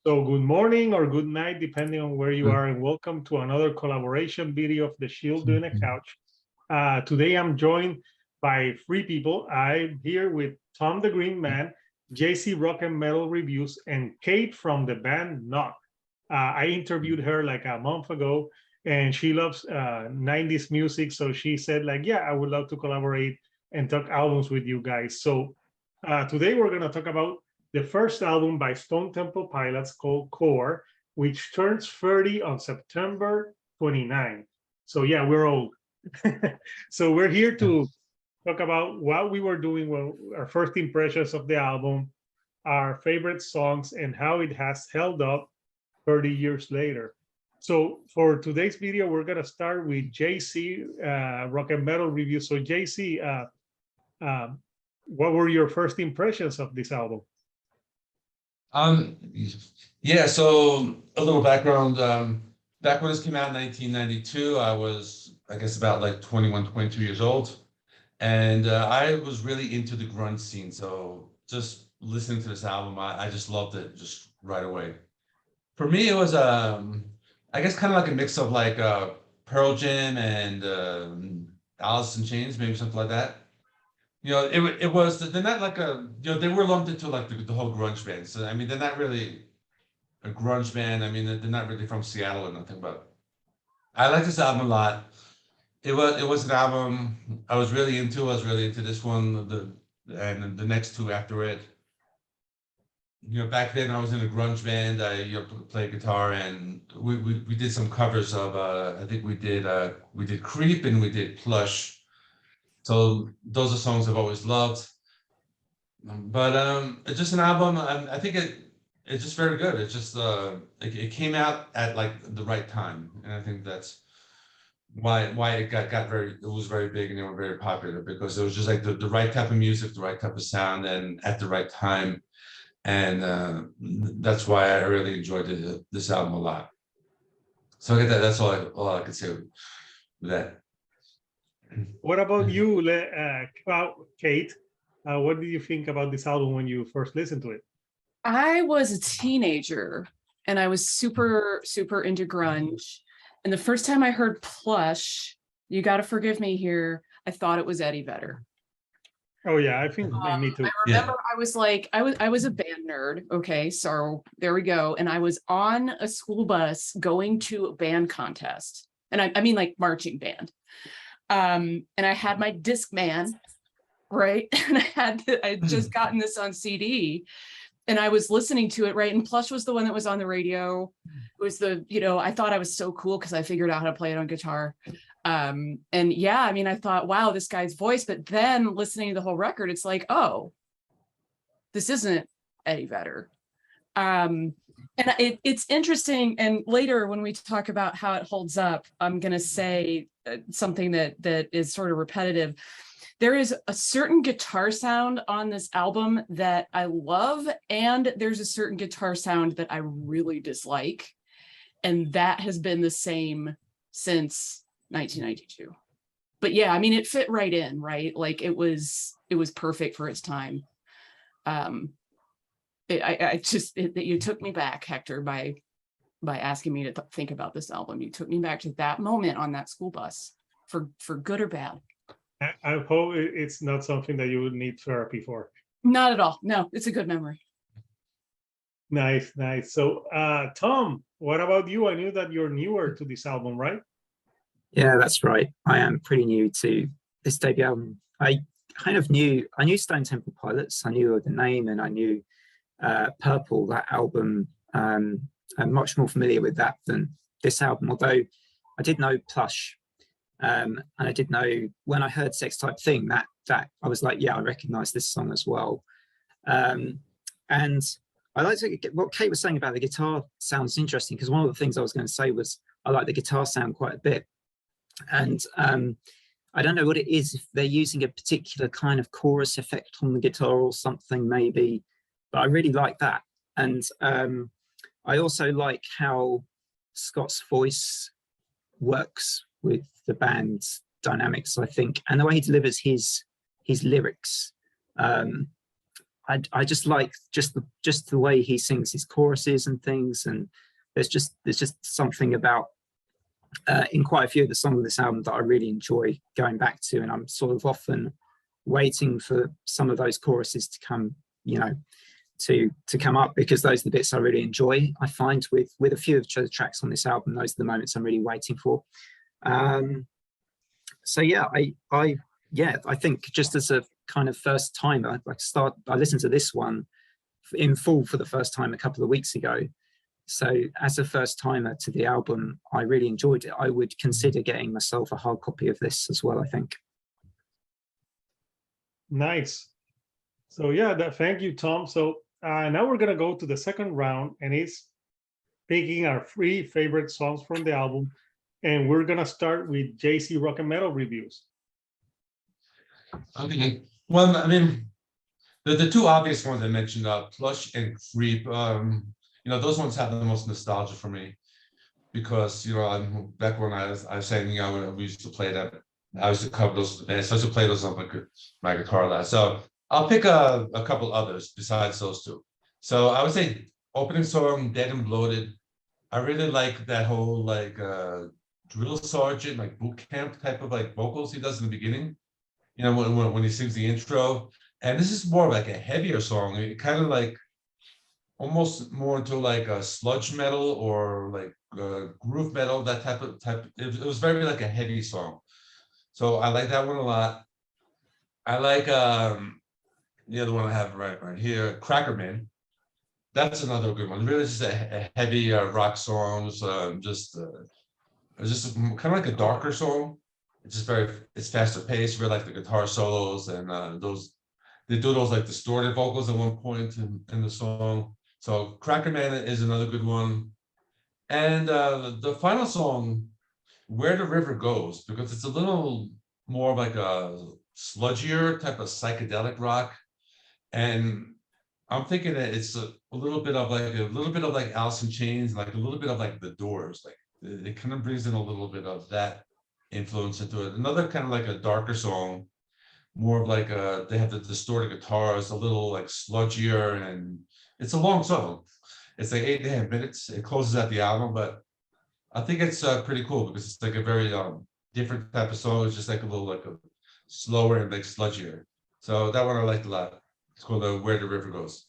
So good morning or good night, depending on where you are, and welcome to another collaboration video of The Shield Doing a Couch. Today I'm joined by three people. I'm here with Tom the Green Man, JC Rock and Metal Reviews, and Kate from the band Nott. I interviewed her like a month ago, and she loves 90s music, so she said like, yeah, I would love to collaborate and talk albums with you guys. So today we're going to talk about the first album by Stone Temple Pilots called Core, which turns 30 on September 29. So yeah, we're old. So we're here to talk about what we were doing, our first impressions of the album, our favorite songs, and how it has held up 30 years later. So for today's video, we're going to start with JC, Rock and Metal Review. So JC, what were your first impressions of this album? Yeah, so a little background. Back when this came out in 1992, I was, I guess, about like 21, 22 years old. And I was really into the grunge scene. So just listening to this album, I just loved it just right away. For me, it was, I guess, kind of like a mix of like Pearl Jam and Alice in Chains, maybe something like that. You know, it was, they're not like they were lumped into like the whole grunge band. So, I mean, they're not really a grunge band. I mean, they're not really from Seattle or nothing, but I like this album a lot. It was an album I was really into. I was really into this one, and the next two after it. You know, back then I was in a grunge band. I played guitar, and we did some covers of I think we did Creep and we did Plush. So those are songs I've always loved. But it's just an album. I think it's just very good. It's just it came out at like the right time, and I think that's why it was very big and they were very popular, because it was just like the right type of music, the right type of sound, and at the right time. And that's why I really enjoyed this album a lot. So I get that. That's all I could say with that. What about you, Kate? What did you think about this album when you first listened to it? I was a teenager and I was super, super into grunge. And the first time I heard Plush, you got to forgive me here, I thought it was Eddie Vedder. Oh yeah, I think me too. I remember I was like, I was a band nerd. Okay, so there we go. And I was on a school bus going to a band contest. And I mean like marching band. And I had my Discman, right? And I had just gotten this on CD. And I was listening to it, right? And Plush was the one that was on the radio. It was I thought I was so cool because I figured out how to play it on guitar. And yeah, I mean, I thought, wow, this guy's voice. But then listening to the whole record, it's like, oh, this isn't Eddie Vedder. And it's interesting. And later when we talk about how it holds up, I'm going to say something that is sort of repetitive. There is a certain guitar sound on this album that I love, and there's a certain guitar sound that I really dislike. And that has been the same since 1992. But yeah, I mean, it fit right in, right? Like it was perfect for its time. You took me back, Hector, by asking me to think about this album. You took me back to that moment on that school bus for good or bad. I hope it's not something that you would need therapy for. Not at all. No, it's a good memory. Nice. So, Tom, what about you? I knew that you're newer to this album, right? Yeah, that's right. I am pretty new to this debut album. I knew Stone Temple Pilots. I knew the name, and I knew Purple, that album. I'm much more familiar with that than this album, although I did know Plush. And I did know when I heard Sex Type Thing that I was like, yeah, I recognize this song as well. And I like what Kate was saying about the guitar sounds interesting, because one of the things I was going to say was I like the guitar sound quite a bit. And I don't know what it is, if they're using a particular kind of chorus effect on the guitar or something maybe, but I really like that. And I also like how Scott's voice works with the band's dynamics, I think, and the way he delivers his lyrics. I just like just the way he sings his choruses and things, and there's just something about in quite a few of the songs of this album that I really enjoy going back to, and I'm sort of often waiting for some of those choruses to come, to come up, because those are the bits I really enjoy. I find with a few of the tracks on this album, those are the moments I'm really waiting for. So yeah, I think just as a kind of first timer, I listened to this one in full for the first time a couple of weeks ago. So as a first timer to the album, I really enjoyed it. I would consider getting myself a hard copy of this as well, I think. Nice. So yeah, thank you, Tom. So now we're gonna go to the second round, and it's picking our 3 favorite songs from the album. And we're gonna start with JC Rock and Metal reviews. Okay. Well, I mean, the 2 obvious ones I mentioned, Plush and Creep, those ones have the most nostalgia for me, because back when I was saying, we used to play that. I used to cover those, and so I used to play those on my guitar last. So I'll pick a couple others besides those 2. So I would say opening song, Dead and Bloated. I really like that whole drill sergeant, boot camp type of vocals he does in the beginning. When he sings the intro. And this is more like a heavier song. It kind of almost more into a sludge metal or groove metal, that type. It was very a heavy song. So I like that one a lot. I like the other one I have right here, Crackerman. That's another good one. Really just a heavy rock song. It's just kind of like a darker song. It's faster paced. Really like the guitar solos, and they do those distorted vocals at one point in the song. So Crackerman is another good one. And the final song, Where the River Goes, because it's a little more like a sludgier type of psychedelic rock. And I'm thinking that it's a little bit of Alice in Chains, a little bit of The Doors. It kind of brings in a little bit of that influence into it. Another kind of a darker song, more of they have the distorted guitars, a little sludgier, and it's a long song. It's 8.5 minutes. It closes out the album, but I think it's pretty cool because it's a very different type of song. It's just a little slower and sludgier. So that one I liked a lot. It's called Where the River Goes.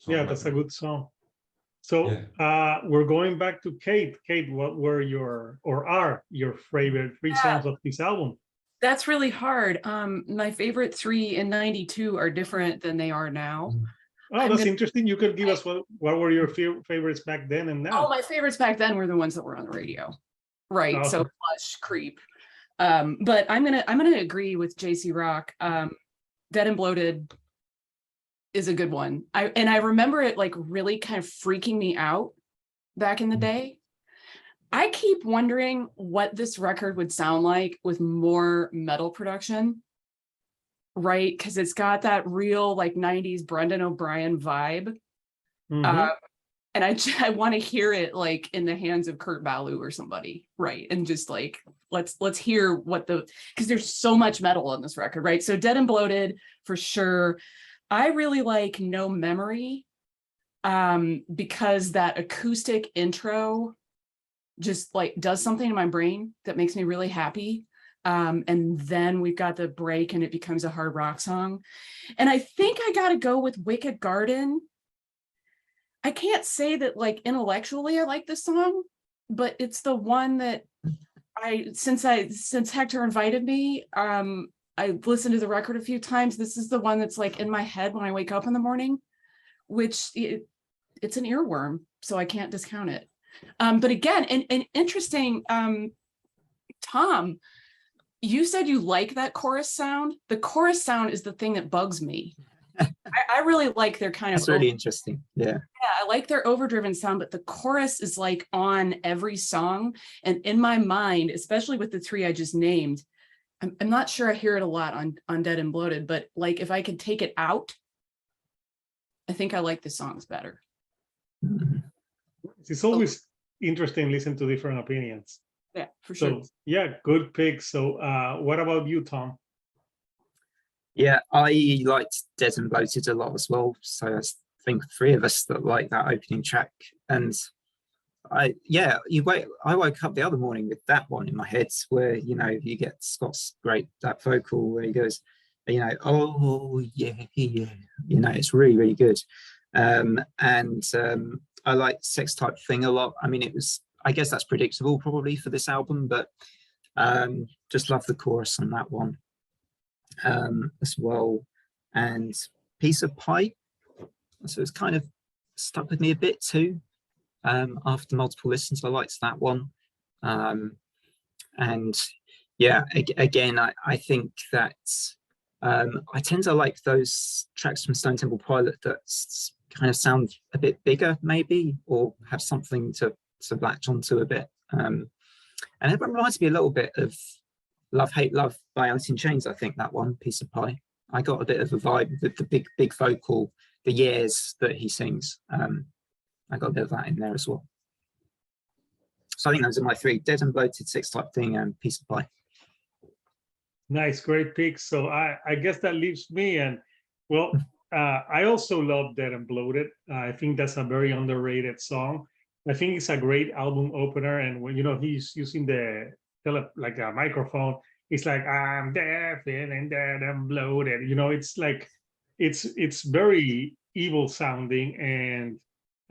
Yeah, that's a good song. So we're going back to Kate. Kate, what were are your favorite 3 songs of this album? That's really hard. My favorite 3 in '92 are different than they are now. Oh, that's interesting. You could give us what were your favorites back then and now? Oh, my favorites back then were the ones that were on the radio, right? Oh. So Plush, Creep. But I'm gonna agree with JC Rock. Dead and Bloated is a good one. I remember it really kind of freaking me out back in the day. I keep wondering what this record would sound like with more metal production, right? Because it's got that real 90s Brendan O'Brien vibe. Mhm. And I want to hear it in the hands of Kurt Ballou or somebody, right? And just let's hear because there's so much metal on this record, right? So Dead and Bloated for sure. I really like No Memory, because that acoustic intro just does something in my brain that makes me really happy. And then we've got the break and it becomes a hard rock song. And I think I got to go with Wicked Garden. I can't say that intellectually I like this song, but it's the one that since Hector invited me, I listened to the record a few times. This is the one that's in my head when I wake up in the morning, which it's an earworm, so I can't discount it. But again, an interesting, Tom, you said you like that chorus sound. The chorus sound is the thing that bugs me. I really like their kind of. That's really interesting. Yeah. Yeah, I like their overdriven sound, but the chorus is on every song. And in my mind, especially with the 3 I just named, I'm not sure I hear it a lot on Dead and Bloated, but if I could take it out, I think I like the songs better. It's always interesting to listen to different opinions. Yeah, for sure. So yeah, good pick. So what about you, Tom? Yeah, I liked Dead and Bloated a lot as well. So I think three of us that like that opening track. And I woke up the other morning with that one in my head where, you know, you get Scott's great that vocal where he goes, you know, oh yeah, yeah. You know, it's really, really good. I like Sex Type Thing a lot. I mean, I guess that's predictable probably for this album, but just love the chorus on that one as well. And Piece of Pie. So it's kind of stuck with me a bit too. After multiple listens, I liked that one. And yeah, again, I think that I tend to like those tracks from Stone Temple Pilot that kind of sound a bit bigger, maybe, or have something to latch onto a bit. And it reminds me a little bit of Love, Hate, Love by Alice in Chains, I think, that one, Piece of Pie. I got a bit of a vibe with the big vocal, the years that he sings. I got a bit of that in there as well. So I think those are my three: Dead and Bloated, Sex Type Thing, and Piece of Pie. Nice, great picks. So I guess that leaves me. And well, I also love Dead and Bloated. I think that's a very underrated song. I think it's a great album opener. And when, you know, he's using like a microphone, it's like, I'm dead, feeling dead and bloated. You know, it's like, it's very evil sounding. And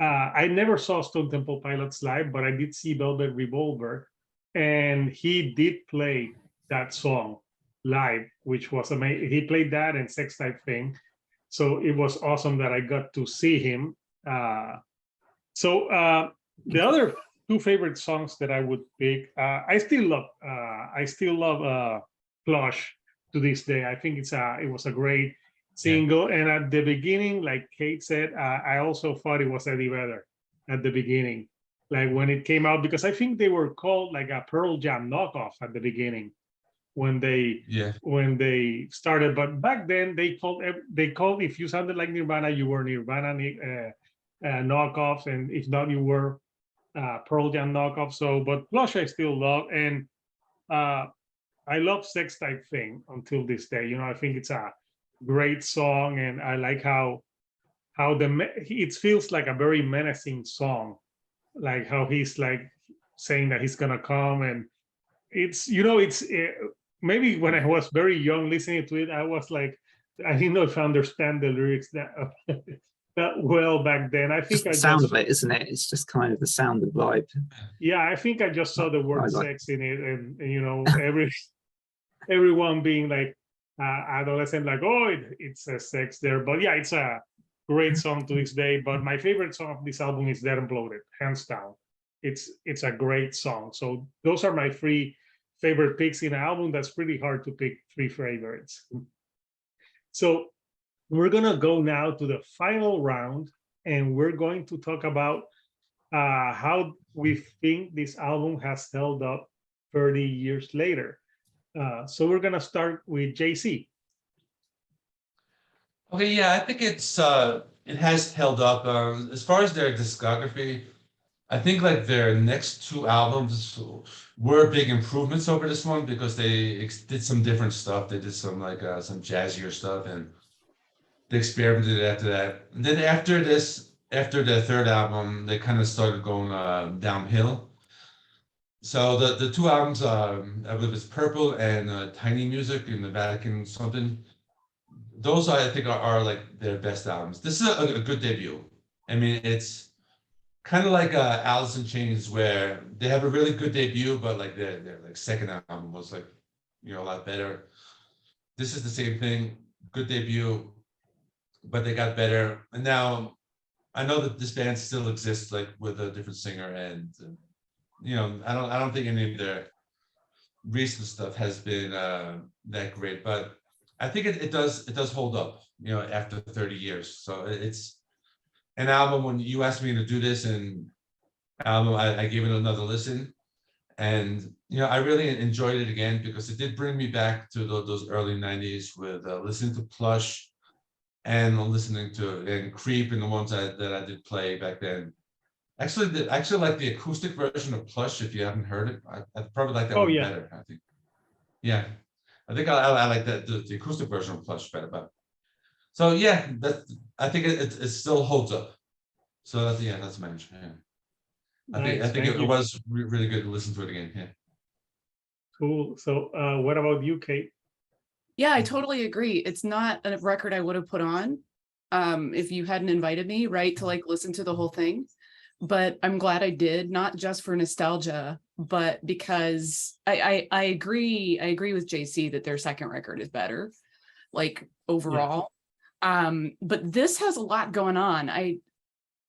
I never saw Stone Temple Pilots live, but I did see Velvet Revolver, and he did play that song live, which was amazing. He played that and Sex Type Thing, so it was awesome that I got to see him. The other two favorite songs that I would pick, I still love Plush to this day. I think it was a great single. And at the beginning, like Kate said, I also thought it was Eddie Vedder at the beginning, like when it came out, because I think they were called like a Pearl Jam knockoff at the beginning when they started. But back then they called if you sounded like Nirvana, you were Nirvana knockoffs, and if not, you were Pearl Jam knockoff. So, but Plush I still love, and I love Sex Type Thing until this day. You know, I think it's a great song, and I like how it feels like a very menacing song, like how he's like saying that he's gonna come. And it's, you know, it's maybe when I was very young listening to it, I was like, I didn't know if I understand the lyrics that that well back then. I think the sound of it, isn't it? It's just kind of the sound and vibe. Yeah, I think I just saw the word sex in it, and you know, everyone being like adolescent, like, oh, it says sex there. But yeah, it's a great song to this day. But my favorite song of this album is Dead and Bloated, hands down. It's a great song. So those are my three favorite picks in an album that's pretty hard to pick three favorites. So we're gonna go now to the final round, and we're going to talk about how we think this album has held up 30 years later. So we're gonna start with JC. Okay, yeah, I think it has held up. As far as their discography, I think like their next two albums were big improvements over this one because they did some different stuff. They did some like some jazzier stuff, and they experimented after that. And then after the third album, they kind of started going downhill. So the two albums, I believe it's Purple and Tiny Music in the Vatican something. Those I think are like their best albums. This is a good debut. I mean, it's kind of like Alice in Chains, where they have a really good debut, but like their like second album was like, you know, a lot better. This is the same thing, good debut, but they got better. And now I know that this band still exists, like with a different singer, and you know, I don't think any of their recent stuff has been that great, but I think it does hold up, you know, after 30 years. So it's an album. When you asked me to do this and album, I gave it another listen, and you know, I really enjoyed it again because it did bring me back to those early 90s with listening to Plush and listening to and Creep and the ones that I did play back then. Actually, like the acoustic version of Plush. If you haven't heard it, I probably like that one better, I think. Yeah. I think I like that the acoustic version of Plush better, but so yeah, I think it still holds up. So that's yeah, that's my answer. Yeah. I think it was really good to listen to it again. Yeah. Cool. So what about you, Kate? Yeah, I totally agree. It's not a record I would have put on if you hadn't invited me, right, to like listen to the whole thing. But I'm glad I did, not just for nostalgia, but because I agree with JC that their second record is better, like overall. But this has a lot going on.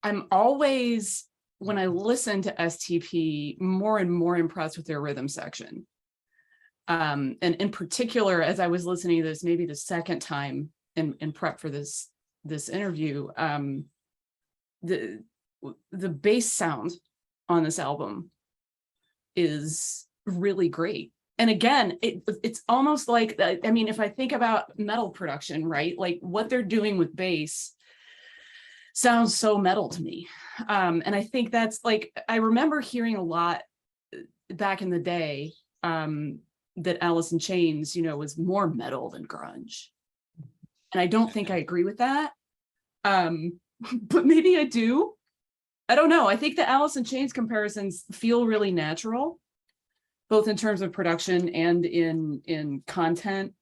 I'm always, when I listen to STP, more and more impressed with their rhythm section. And in particular, as I was listening to this, maybe the second time in prep for this interview, the bass sound on this album is really great. And again, it's almost like, I mean, if I think about metal production, right, like what they're doing with bass sounds so metal to me. And I think that's like, I remember hearing a lot back in the day that Alice in Chains, you know, was more metal than grunge. And I don't think I agree with that. But maybe I do. I don't know. I think the Alice in Chains comparisons feel really natural, both in terms of production and in content.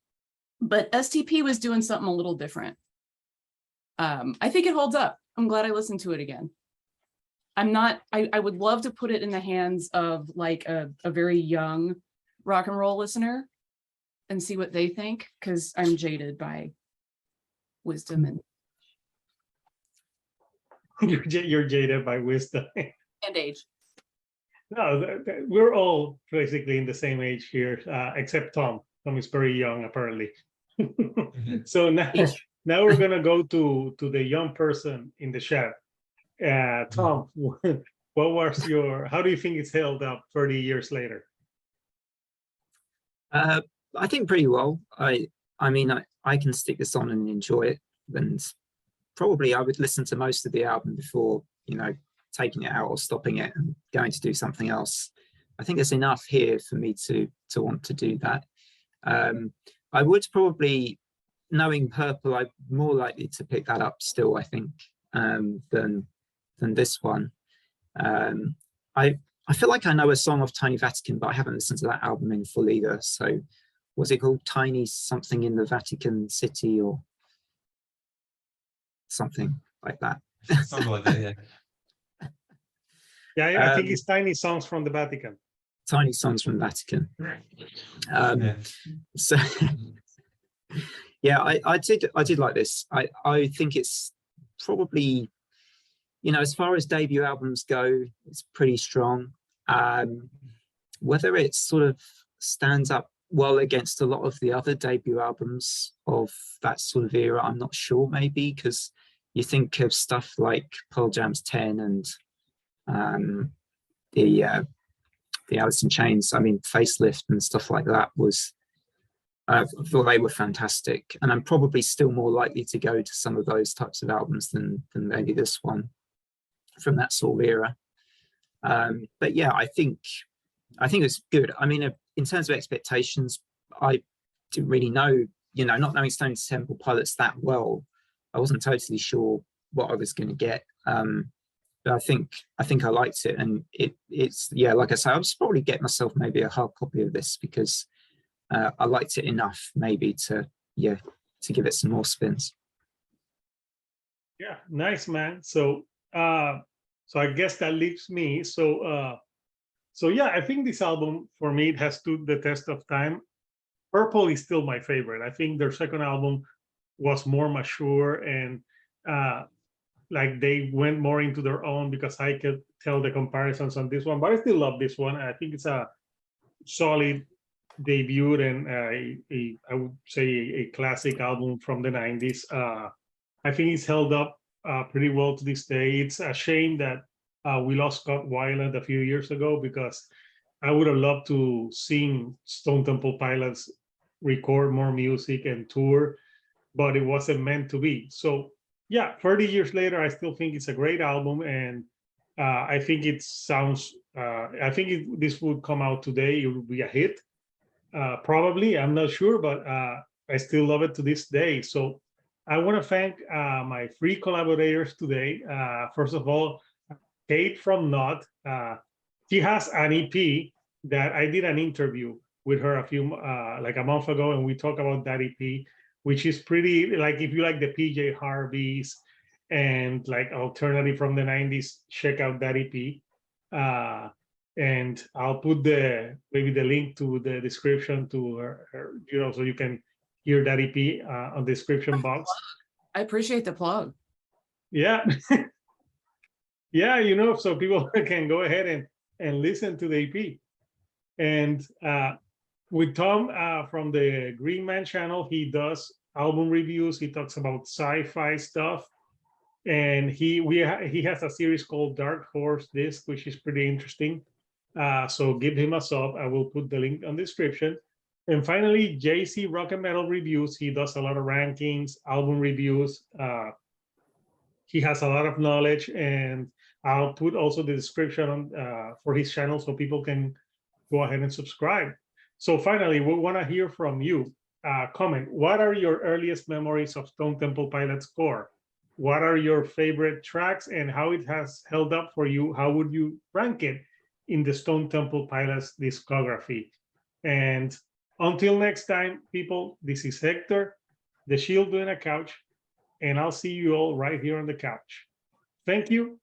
But STP was doing something a little different. I think it holds up. I'm glad I listened to it again. I would love to put it in the hands of like a very young rock and roll listener and see what they think, because I'm jaded by wisdom and You're jaded by wisdom. and age. No, we're all basically in the same age here, except Tom. Tom is very young, apparently. So now we're gonna go to the young person in the chat. Tom, what was how do you think it's held up 30 years later? I think pretty well. I mean, I can stick this on and enjoy it, and probably I would listen to most of the album before, you know, taking it out or stopping it and going to do something else. I think there's enough here for me to want to do that. I would probably, knowing Purple, I'm more likely to pick that up still, I think, than this one. I feel like I know a song of Tiny Vatican, but I haven't listened to that album in full either. So was it called Tiny something in the Vatican City or something like that? Something like that, yeah. Yeah, I think it's Tiny Songs from the Vatican. Tiny Songs from the Vatican. So yeah, I did like this. I think it's probably, you know, as far as debut albums go, it's pretty strong. Whether it sort of stands up well against a lot of the other debut albums of that sort of era, I'm not sure, maybe, because you think of stuff like Pearl Jam's 10 and the Alice in Chains, I mean, Facelift and stuff like that I thought they were fantastic. And I'm probably still more likely to go to some of those types of albums than maybe this one from that sort of era. But yeah, I think it's good. I mean, in terms of expectations, I didn't really know, you know, not knowing Stone Temple Pilots that well, I wasn't totally sure what I was going to get. But I think I liked it, and it's yeah, like I say, I'll just probably get myself maybe a hard copy of this because I liked it enough maybe to give it some more spins. Yeah, nice, man. So I guess that leaves me. So yeah, I think this album for me, it has stood the test of time. Purple is still my favorite. I think their second album was more mature and like they went more into their own, because I could tell the comparisons on this one, but I still love this one. I think it's a solid debut and I would say a classic album from the 90s. I think it's held up pretty well to this day. It's a shame that we lost Scott Weiland a few years ago, because I would have loved to seen Stone Temple Pilots record more music and tour, but it wasn't meant to be. So yeah, 30 years later, I still think it's a great album, and I think it sounds, I think this would come out today, it would be a hit. Probably, I'm not sure, but I still love it to this day. So I want to thank my three collaborators today. First of all, Kate from Nott. She has an EP that I did an interview with her like a month ago, and we talked about that EP, which is pretty, like, if you like the PJ Harveys and like alternative from the 90s, check out that EP. And I'll put maybe the link to the description to her, so you can hear that EP on the description box. I appreciate the plug. Yeah. Yeah, so people can go ahead and listen to the EP. And with Tom from the Green Man channel, he does album reviews. He talks about sci-fi stuff. And he has a series called Dark Horse Disc, which is pretty interesting. So give him a sub. I will put the link on the description. And finally, JC Rock and Metal Reviews. He does a lot of rankings, album reviews. He has a lot of knowledge, and I'll put also the description on for his channel so people can go ahead and subscribe. So finally, we want to hear from you. Comment. What are your earliest memories of Stone Temple Pilots-Core? What are your favorite tracks and how it has held up for you? How would you rank it in the Stone Temple Pilots discography? And until next time, people, this is Hector, the Shield doing a couch, and I'll see you all right here on the couch. Thank you